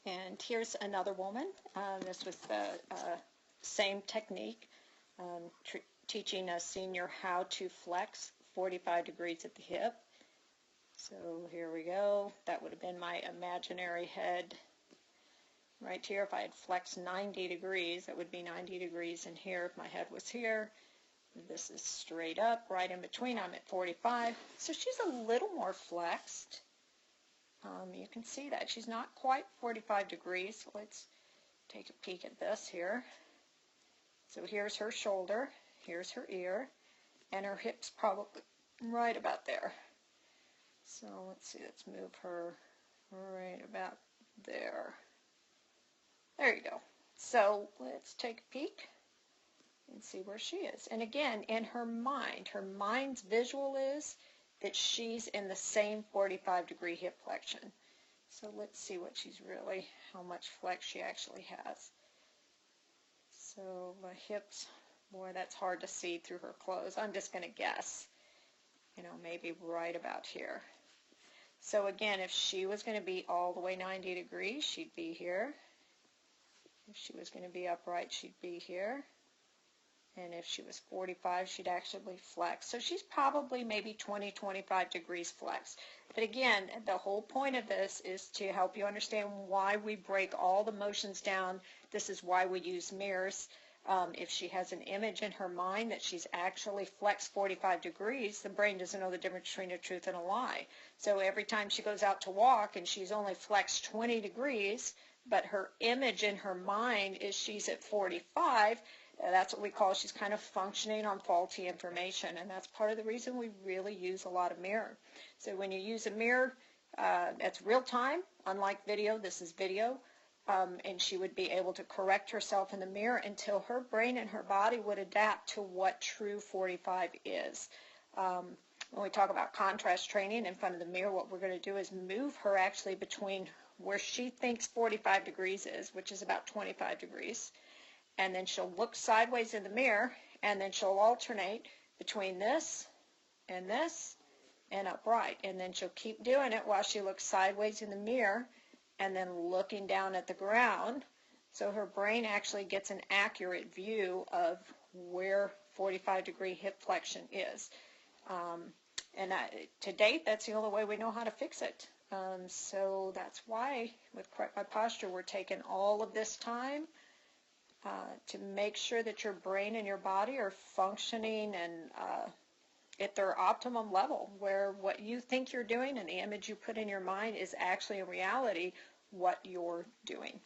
And here's another woman. This was the same technique, teaching a senior how to flex 45 degrees at the hip. So here we go. That would have been my imaginary head right here. If I had flexed 90 degrees, that would be 90 degrees in here if my head was here. This is straight up, right in between. I'm at 45. So she's a little more flexed. You can see that. She's not quite 45 degrees. So let's take a peek at this here. So here's her shoulder, here's her ear, and her hip's probably right about there. So let's see, let's move her right about there. There you go. So let's take a peek and see where she is. And again, in her mind's visual is that she's in the same 45 degree hip flexion. So let's see what she's really, how much flex she actually has. So my hips, boy, that's hard to see through her clothes. I'm just going to guess, maybe right about here. So again, if she was going to be all the way 90 degrees, she'd be here. If she was going to be upright, she'd be here. And if she was 45, she'd actually flex. So she's probably maybe 20, 25 degrees flex. But again, the whole point of this is to help you understand why we break all the motions down. This is why we use mirrors. If she has an image in her mind that she's actually flexed 45 degrees, the brain doesn't know the difference between a truth and a lie. So every time she goes out to walk and she's only flexed 20 degrees, but her image in her mind is she's at 45, that's what we call she's kind of functioning on faulty information, and that's part of the reason we really use a lot of mirror. So when you use a mirror, that's real time, unlike video. This is video, and she would be able to correct herself in the mirror until her brain and her body would adapt to what true 45 is. When we talk about contrast training in front of the mirror, what we're going to do is move her actually between where she thinks 45 degrees is, which is about 25 degrees, and then she'll look sideways in the mirror, and then she'll alternate between this and upright, and then she'll keep doing it while she looks sideways in the mirror and then looking down at the ground, so her brain actually gets an accurate view of where 45 degree hip flexion is. To date, that's the only way we know how to fix it. So that's why with Correct My Posture, we're taking all of this time to make sure that your brain and your body are functioning and at their optimum level, where what you think you're doing and the image you put in your mind is actually in reality what you're doing.